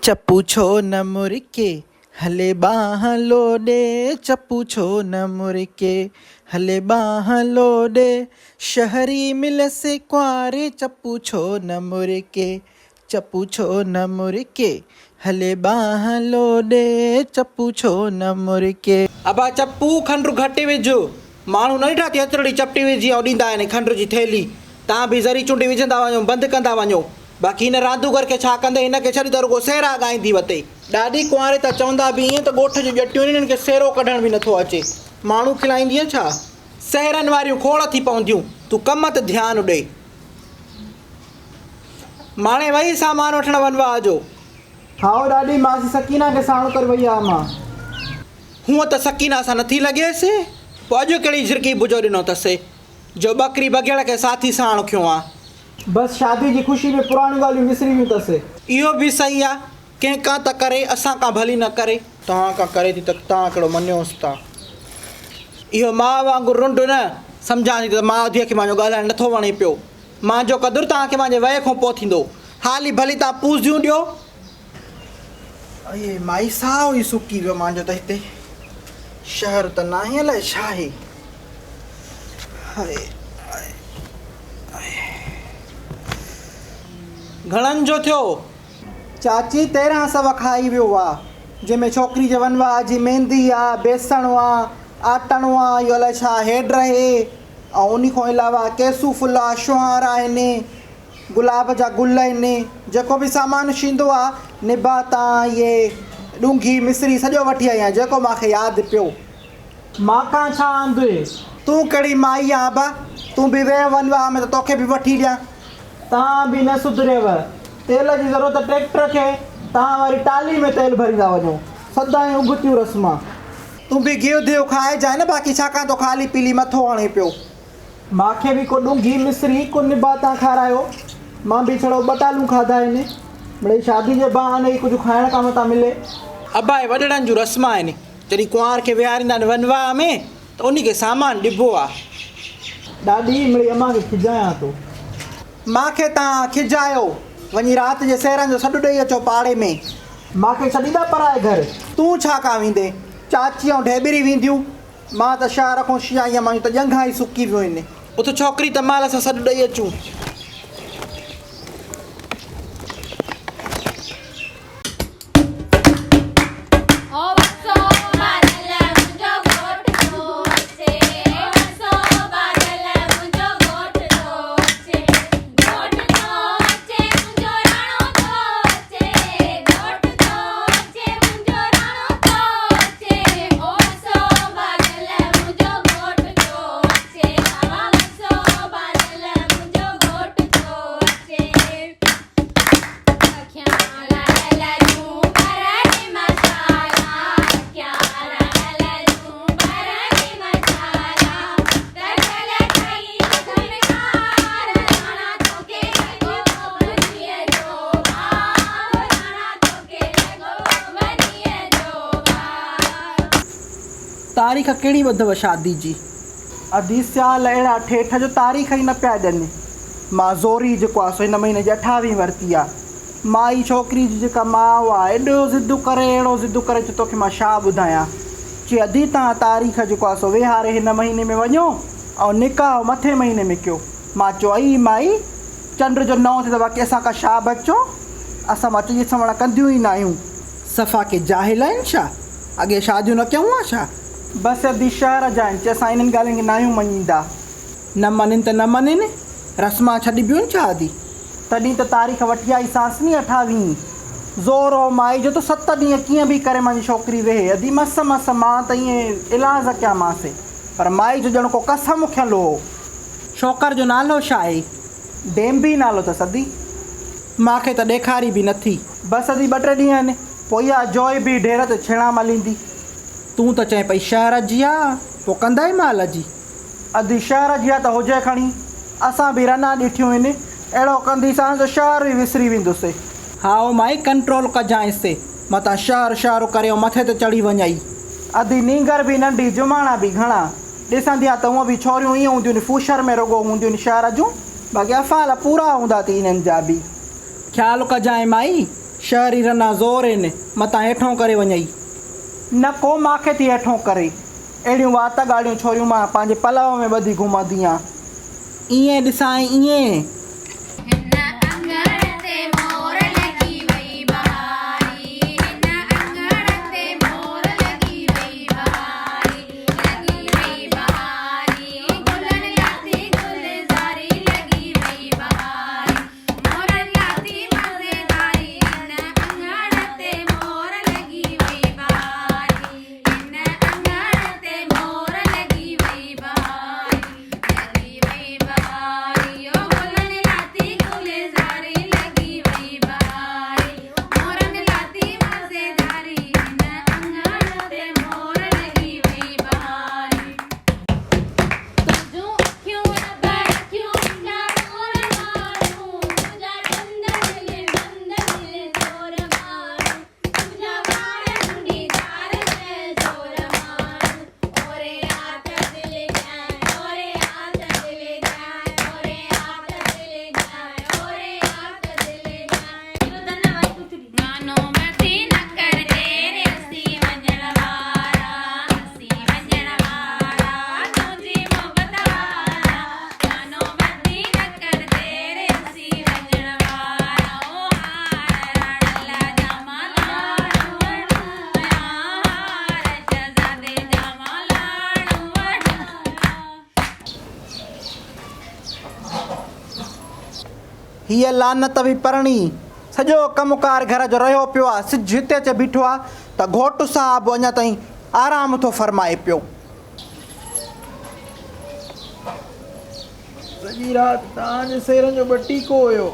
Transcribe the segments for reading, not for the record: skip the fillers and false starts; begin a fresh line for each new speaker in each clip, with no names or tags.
चप्पू छो न मुरके हले बाह लोडे, चप्पू छो न मुरके हले बाह लोडे, शहरी मिल से क्वारे चप्पू छो न मुरके, चप्पू छो न मुरके हले बाह लोडे, चप्पू छो न मुरके।
अबा चप्पू खंडु घटि विझो, माण्हू न ॾिठा थी हथड़ी चपटी विझी ऐं ॾींदा आहिनि खंड जी थैली। तव्हां बि ज़री चुंडी विझंदा वञो, बंदि कंदा वञो। बाक़ी हिन रांदूगर खे छा कंदे, हिन खे छॾी त रुॻो सेरा ॻाईंदी वते। ॾाढी कुंवारे त चवंदा बि ईअं त ॻोठ जूं ॼटियूं हिननि खे सेरो कढण बि नथो अचे। माण्हू खिलाईंदीअ छा, सहरनि वारियूं खोड़ थी पवंदियूं। तूं कम ते ध्यानु ॾे। माणे वई सामान वठण वनवा जो।
हाओ ॾाढी मासी सकीना खे साण कर वई आहे मां।
हूअं त सकीना सां नथी लॻेसि, पोइ अॼु कहिड़ी झिरकी बुजो ॾिनो अथसि जो ॿकरी बघेड़ खे साथी साण खियो आहे।
बसि शादी जी ख़ुशी में पुराणी ॻाल्हियूं विसरी वियूं अथसि।
इहो बि सही आहे, कंहिं का त करे, असां का भली न करे। तव्हां का करे थी त तव्हां कहिड़ो मञोसि था। इहो माउ वांगुरु रुंड न सम्झां थी त माउ धीअ खे मुंहिंजो ॻाल्हाइणु नथो वणे पियो। मुंहिंजो क़दुरु तव्हांखे मुंहिंजे वए खां पोइ थींदो। हाली भली तव्हां पूछियूं ॾियो।
अये माई साओ ई सुकी वियो मुंहिंजो त हिते। शहर त न आहे, अलाए छा आहे। हाय
घणनि जो थियो?
चाची 13 सौ खाई वियो आहे, जंहिंमें छोकिरी जे वनवा जी मेहंदी आहे, बेसण आहे, आटणो आहे, इहो अलाए छा हेड रहे, ऐं उन खां अलावा केसू फुला, शुहार आहिनि, गुलाब जा गुल आहिनि, जेको बि सामान थींदो आहे निबाता, इहे ॾूंघी मिसरी सॼो वठी आई आहियां, जेको मूंखे यादि पियो।
मां खां छा आंदे?
तूं कहिड़ी माई आहे बा, तूं बि वे वनवा में त तोखे बि वठी ॾियां।
तव्हां बि न सुधरियव।
तेल जी ज़रूरत ट्रैक्टर खे, तव्हां वरी टाली में तेल भरींदा वञो। सदाईं उगतियूं रस्मां। तूं बि गिहु धियो खाइजांइ न, बाक़ी छाकाणि तो ख़ाली पीली मथो हणे पियो। मूंखे बि को ॾूंघी मिसरी को निबाता खारायो। मां बि छड़ो 2 टालूं खाधा आहिनि। मिड़ई शादी जे बहाने ई कुझु खाइण काम था मिले।
अबाए वॾड़नि जूं रस्मां आहिनि। जॾहिं कुंवार खे विहारींदा आहिनि वनवाह में त उन खे सामान ॾिबो आहे।
ॾाढी मिड़ई अम्मा खे खिजायां थो। मूंखे तव्हां खिजायो, वञी राति जे सेरनि जो सॾु ॾेई अचो पाड़े में। मूंखे छॾींदा पराए घर? तूं छा का वेंदे? चाची ऐं ढेबरी वेंदियूं। मां त शहर खां शिया आहियां, मां त ॼंघा ई सुकी वियूं आहिनि।
उते छोकिरी त माल सां सॾु ॾेई अचूं।
तारीख़ कहिड़ी ॿधव शादी जी? अधी साल अहिड़ा ठेठ जो तारीख़ ई न पिया ॾियनि। मां ज़ोरी जेको आहे सो हिन महीने जी 28 वरिती आहे। माई छोकिरी जी जेका माउ आहे, एॾो ज़िदु करे, अहिड़ो ज़िदु करे जो तोखे मां छा ॿुधायां। चई अधी तव्हां तारीख़ जेको आहे सो विहारे हिन महीने में वञो ऐं निकाह मथे महीने में कयो। मां चयो अई माई, चंड जो नओं थिए त बाक़ी असां का छा बचो? असां मां चई सवण कंदियूं ई न आहियूं। सफ़ा के जाहिल आहिनि छा? अॻे शादियूं न कयूं आहे छा? बसि अधी शहर जा आहिनि, चई असां इन्हनि ॻाल्हियुनि खे न आहियूं मञींदा। न मञनि त न मञनि, रस्मां छॾिबियूं छा अधी? तॾहिं त तारीख़ वठी आई सांसनी 28। ज़ोर हो माई जो त 7 ॾींहं कीअं बि करे मुंहिंजी छोकिरी वेहे। अधी मस मां त ईअं इलाज कयामांसि, पर माई जो ॼण को कसम खियलु हो। छोकर जो नालो छा आहे? डेम्बी नालो अथसि अधी। मूंखे त ॾेखारी बि नथी। बसि अधी 2-3 ॾींहं आहिनि, पोइ इहा जोइ बि ढेर ते छेणा मलींदी। तूं त चए पई शहर जी आहे, पोइ कंदा ई माल जी। अधी शहर जी आहे त हुजे खणी, असां बि रना ॾिठियूं आहिनि। अहिड़ो कंदीसांसि त शहर ई विसरी वेंदुसि। हाओ माई कंट्रोल कजांइसि, मतां शहर करे मथे ते चढ़ी वञई। अधी नींगर बि नंढी, जुमाणा बि घणा। ॾिसंदी आहे त उहो बि छोरियूं ईअं हूंदियूं आहिनि, फूशर में रुॻो हूंदियूं आहिनि शहर जूं, बाक़ी अफ़ाल पूरा हूंदा अथई इन्हनि जा बि। ख़्यालु कजांइ माई,
शहरी रना ज़ोर आहिनि मतां हेठों करे वञई।
न को मूंखे थी हेठों करे, अहिड़ियूं वात ॻाल्हियूं छोरियूं मां पंहिंजे पलव में ॿधी घुमंदी आहियां।
ईअं ॾिसां ईअं
हिन अंगण ते मोर लॻी वई बहारी, हिन अंगण ते मोर लॻी वई बहारी, गुलनि लाथी गुलज़ारी लॻी वई बहारी, मोरनि लाथी मज़ेदारी, हिन अंगण ते मोर लॻी वई बहारी, हिन अंगण ते मोर लॻी वई बहारी, ओ गुलनि लाथी गुलज़ारी लॻी वई बहारी, मोरनि लाथी मज़ेदारी, हिन अंगण ते मोर लॻी वई बहारी। तुंहिंजूं अखियूं अखियूं तुंहिंजा मोर मारूं, तुंहिंजा बंद दिल जोर मारूं, तुंहिंजा वार मुंडीदार ते जोर मारूं, ओरे आत दिल जाए, ओरे आत दिल जाए, ओरे आत दिल जाए, ओरे आत दिल जाए। मानो मती न कर तेरे हसी वञण वारा, तुंहिंजी मोहबत वारा, मानो मती न कर तेरे हसी वञण वारा, ओ हार रणला जामा लाड़ू वण, हार शहज़ादे जामा लाड़ू वण।
हीअ लानत बि परणी सॼो कमुकार घर जो रहियो पियो आहे। सिज हिते अचे बीठो आहे त घोटु साहब अञा ताईं आराम थो फरमाए पियो।
सॼी राति तव्हांजे सेरनि जो ॿटीको हुयो,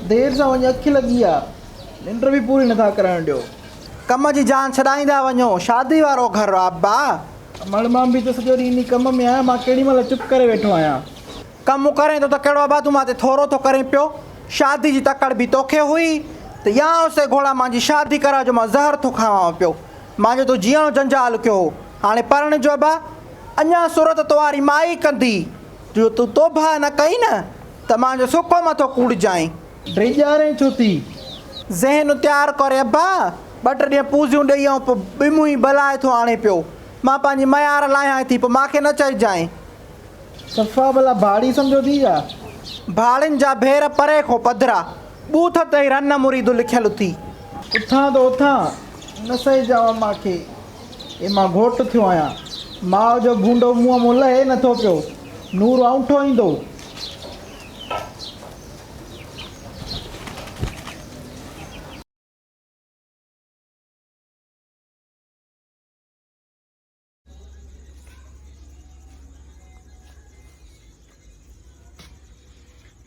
देरि सां वञी अखि लॻी आहे, निंड बि पूरी नथा करणु ॾियो।
कम जी जान छॾाईंदा वञो, शादी वारो घर आहे अब्बा।
मड़ मां बि त सॼो ॾींहुं इन कम में आहियां, मां केॾी महिल चुप करे वेठो आहियां।
कमु करे थो त कहिड़ो अब्बा तूं मां ते थोरो थो करे पियो। शादी जी तकड़ बि तोखे हुई त या उसे घोड़ा मुंहिंजी शादी करा जो मां ज़हर थो खावां पियो। मुंहिंजो तूं जीअणो जंजाल कयो हो, हाणे पढ़ण जो अब्बा अञा सूरत तवारी माई कंदी। जो तूं तोबा न कई न त मुंहिंजो सुको मथो कूड़जांइ।
ड्रिजारे छो थी?
ज़हन तयारु करे अब्बा, ॿ टे ॾींहं पूजियूं ॾेई ऐं पोइ ॿिमूं ई बलाए थो आणे पियो। मां पंहिंजी मयार लाहियां थी, पोइ मूंखे न चइजांइ।
सफ़ा भला भाड़ी सम्झो थी या?
भाड़ियुनि जा भेर परे खो पधरा, बूथ ते ई रन मुरीदु लिखियलु थी।
उथां त उथां, न सही जाओ मूंखे, हे मां घोटु थियो आहियां। माउ जो भूंडो मुंहं मूं लहे नथो पियो, नूर औंठो ईंदो।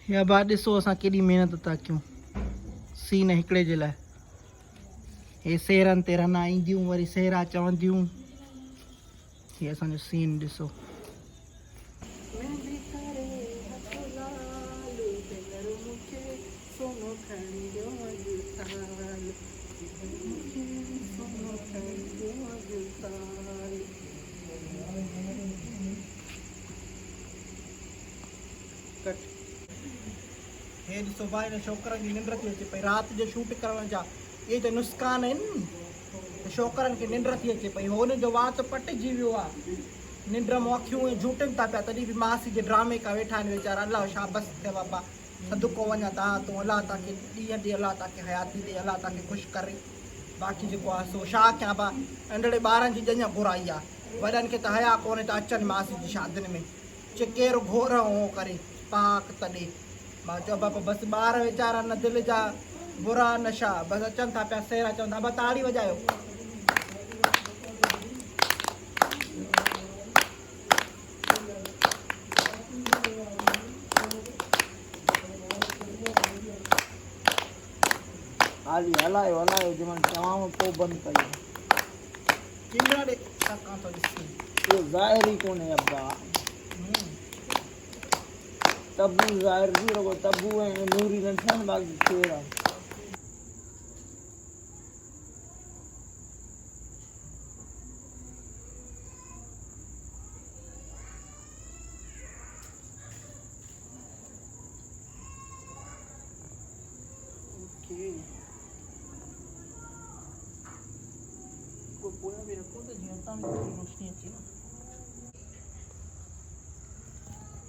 या बा ॾिसो असां केॾी महिनत था कयूं सीन हिकिड़े जे लाइ। हे सेरनि ते रना ईंदियूं, वरी सेरा चवंदियूं। हीअ असांजो सीन ॾिसो। हे ॾिसो भाई हिन छोकिरनि जी निंड थी अचे पई। राति जो शूट करण जा इहे त नुस्कान आहिनि। छोकिरनि खे निंड थी अचे पई, हुन जो वात पटिजी वियो आहे। निंड मां अखियूं झूटनि था पिया, तॾहिं बि मासी जे ड्रामे का वेठा आहिनि वीचारा। अलाह शाबस थिए बाबा, सदको वञा तूं, अलाह तव्हांखे ॾींहं ॾींहुं अलाह तव्हांखे हयाती ॾे, अलाह तव्हांखे ख़ुशि करे। बाक़ी जेको आहे सो छा कयां बा, नंढड़े ॿारनि जी ॼञ घुराई आहे। वॾनि खे त हया कोन्हे त अचनि मासी जी शादियुनि में, चिकेर घोर हो करे पाक तॾे। मां चयो बाबा बसि ॿार वीचारा न दिलि जा बुरा नशा, बसि अचनि था पिया सेरा चवनि था, बसि ताड़ी वॼायो।
हाली हलायो हलायो, जंहिं चवां पोइ बंदि कयो।
किमरा ॾे छा कां थो ॾिसी,
इहो ज़ाहिर ई कोन्हे अब्बा। तबू ज़ाहिर थी रहो, तबू ऐं नूरी न थियनि, बाक़ी केरु आहे?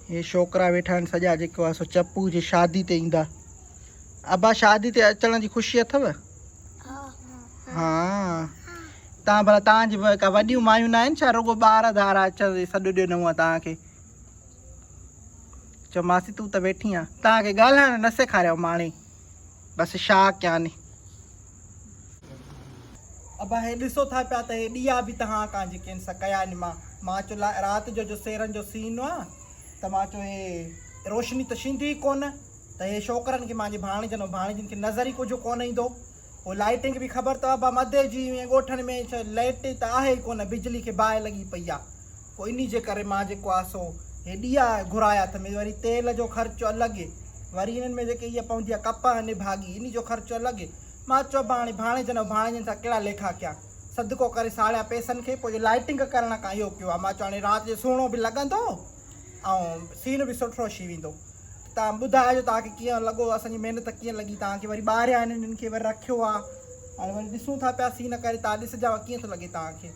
हे छोकिरा वेठा आहिनि सॼा जेको आहे सो चप्पू जी शादी ते ईंदा। अबा शादी ते अचण जी ख़ुशी अथव? हा तव्हां भला तव्हांजी का वॾियूं मायूं न आहिनि छा रुगो ॿार धारा अचनि सॾु ॾिनो आहे तव्हांखे? चओ मासी तूं त वेठी आहे, तव्हांखे ॻाल्हाइण न सेखारियो माणे, बसि छा कयानी। अबा हे ॾिसो था पिया त हे ॾीआ बि तव्हां खां जेके आहिनि सा कया आहिनि। मां चयो राति जो सेरनि जो सीन आहे त मां चयो हे रोशनी त छींदी कोन, त हे छोकिरनि खे मुंहिंजे भाणेजनि खे नज़र ई कुझु कोन ईंदो। पोइ लाइटिंग बि ख़बर अथव अबा मधे जी ॻोठनि में छा लाइट त आहे ई कोन, बिजली खे बाहि लॻी पई आहे। पोइ इन जे करे मां जेको आहे सो हे ॾीआ घुराया त वरी तेल जो ख़र्चु अलॻि, वरी हिननि में जेके इहा पवंदी आहे कप अने भाॻी, इन जो ख़र्चु अलॻि। मां चयो हाणे भाणेजनि सां कहिड़ा लेखा कया, सदिको करे साड़िया पैसनि खे पोइ लाइटिंग करण खां इहो कयो आहे। मां चयो हाणे राति जो सुहिणो बि लॻंदो ऐं सीन बि सुठो थी वेंदो। तव्हां ॿुधाइजो तव्हांखे कीअं लॻो, असांजी महिनत कीअं लॻी तव्हांखे। वरी ॿाहिरियां आहिनि हिननि खे वरी रखियो आहे, हाणे वरी ॾिसूं था पिया सीन करे, तव्हां ॾिसजाव कीअं थो लॻे तव्हांखे।